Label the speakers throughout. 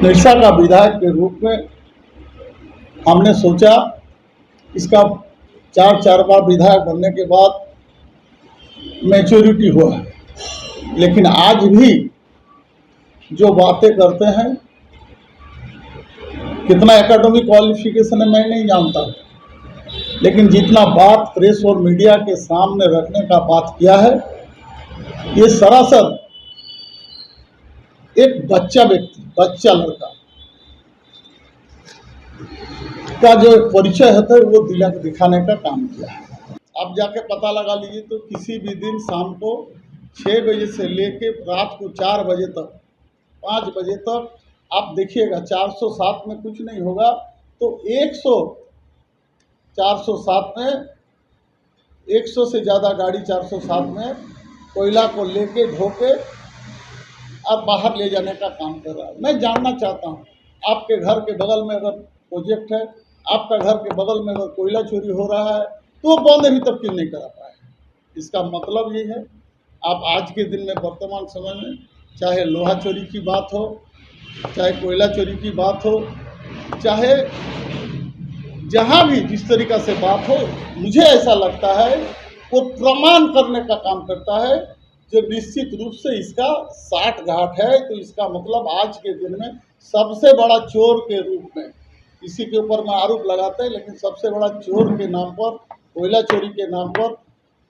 Speaker 1: निरसा का विधायक के रूप में हमने सोचा इसका चार बार विधायक बनने के बाद मैच्योरिटी हुआ है, लेकिन आज भी जो बातें करते हैं, कितना एकेडमिक क्वालिफिकेशन है मैं नहीं जानता, लेकिन जितना बात प्रेस और मीडिया के सामने रखने का बात किया है, ये सरासर एक बच्चा लड़का का जो परिचय है वो दिखाने का काम किया है। आप जाके पता लगा लीजिए तो किसी भी दिन शाम को 6 बजे से लेके रात को 4 बजे तक 5 बजे तक आप देखिएगा 407 में कुछ नहीं होगा तो 407 में 100 से ज़्यादा गाड़ी 407 में कोयला को लेके ढोके अब बाहर ले जाने का काम कर रहा है। मैं जानना चाहता हूँ, आपके घर के बगल में अगर प्रोजेक्ट है, आपका घर के बगल में अगर कोयला चोरी हो रहा है तो वो बंद अभी तक क्यों नहीं करा पाए? इसका मतलब ये है, आप आज के दिन में वर्तमान समय में चाहे लोहा चोरी की बात हो, चाहे कोयला चोरी की बात हो, चाहे जहाँ भी जिस तरीक़ा से बात हो, मुझे ऐसा लगता है वो प्रमाण करने का काम करता है जो निश्चित रूप से इसका साठ घाट है। तो इसका मतलब आज के दिन में सबसे बड़ा चोर के रूप में किसी के ऊपर में आरोप लगाते हैं, लेकिन सबसे बड़ा चोर के नाम पर, कोयला चोरी के नाम पर,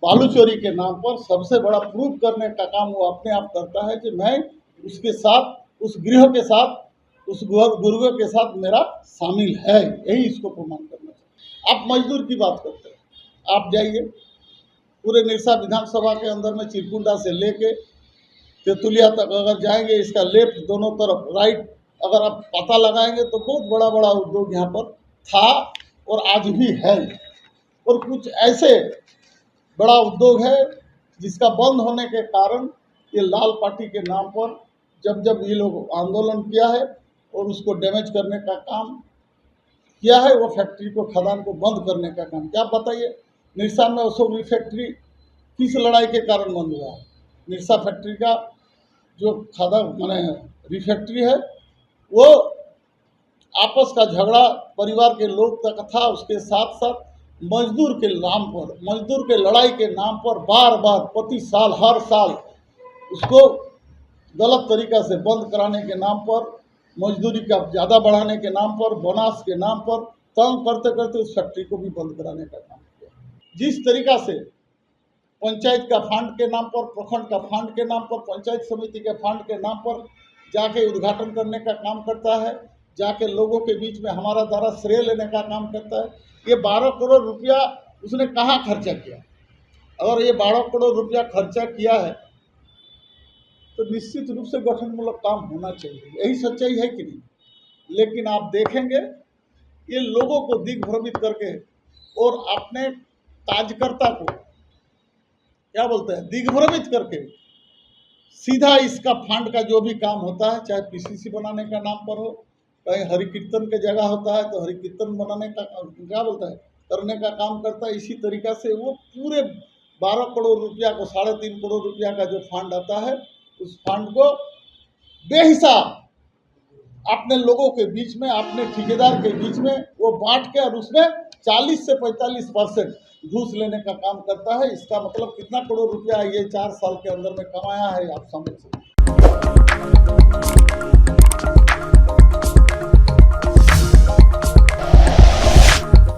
Speaker 1: बालू चोरी के नाम पर सबसे बड़ा प्रूफ करने का काम वो अपने आप करता है कि मैं उसके साथ, उस गृह के साथ, उस गुरुओं के साथ मेरा शामिल है। यही इसको प्रमाण करना है। आप मजदूर की बात करते हैं, आप जाइए पूरे निरसा विधानसभा के अंदर में चिरकुंडा से लेके तेतुलिया तक अगर जाएंगे, इसका लेफ्ट दोनों तरफ राइट अगर आप पता लगाएंगे तो बहुत बड़ा बड़ा उद्योग यहाँ पर था और आज भी है। और कुछ ऐसे बड़ा उद्योग है जिसका बंद होने के कारण ये लाल पार्टी के नाम पर जब ये लोग आंदोलन किया है और उसको डैमेज करने का काम किया है, वो फैक्ट्री को, खदान को बंद करने का काम। क्या बताइए, निरसा में अशोक फैक्ट्री किस लड़ाई के कारण बंद हुआ है? निरसा फैक्ट्री का जो खदान माने रिफैक्ट्री है वो आपस का झगड़ा परिवार के लोग तक था, उसके साथ साथ मजदूर के नाम पर, मजदूर के लड़ाई के नाम पर बार बार प्रति साल हर साल उसको गलत तरीक़ा से बंद कराने के नाम पर, मजदूरी का ज़्यादा बढ़ाने के नाम पर, बोनस के नाम पर तंग करते करते उस फैक्ट्री को भी बंद कराने का काम किया। जिस तरीक़ा से पंचायत का फंड के नाम पर, प्रखंड का फंड के नाम पर, पंचायत समिति के फंड के नाम पर जाके उद्घाटन करने का काम करता है, जाके लोगों के बीच में हमारा द्वारा श्रेय लेने का काम करता है। ये 12 करोड़ रुपया उसने कहाँ खर्चा किया? अगर ये 12 करोड़ रुपया खर्चा किया है तो निश्चित रूप से गठनमूलक काम होना चाहिए, यही सच्चाई है कि नहीं? लेकिन आप देखेंगे ये लोगों को दिग्भ्रमित करके और अपने कार्यकर्ता को क्या बोलते हैं, दिग्भ्रमित करके सीधा इसका फंड का जो भी काम होता है, चाहे पीसीसी बनाने का नाम पर हो, कहीं हरिकीर्तन के जगह होता है तो हरिकीर्तन बनाने का क्या बोलता है, करने का काम करता है। इसी तरीक़ा से वो पूरे 12 करोड़ रुपया को, 3.5 करोड़ रुपया का जो फंड आता है, उस फंड को बेहिसाब अपने लोगों के बीच में, अपने ठेकेदार के बीच में वो बांट के और उसमें 40 से 45% घूस लेने का काम करता है। इसका मतलब कितना करोड़ रुपया ये 4 साल के अंदर में कमाया है, आप समझ सकते।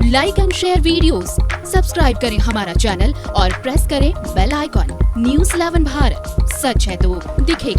Speaker 2: Like and share videos, subscribe करें हमारा चैनल और प्रेस करें बेल आइकॉन। न्यूज़ 11 भारत, सच है तो दिखेगा।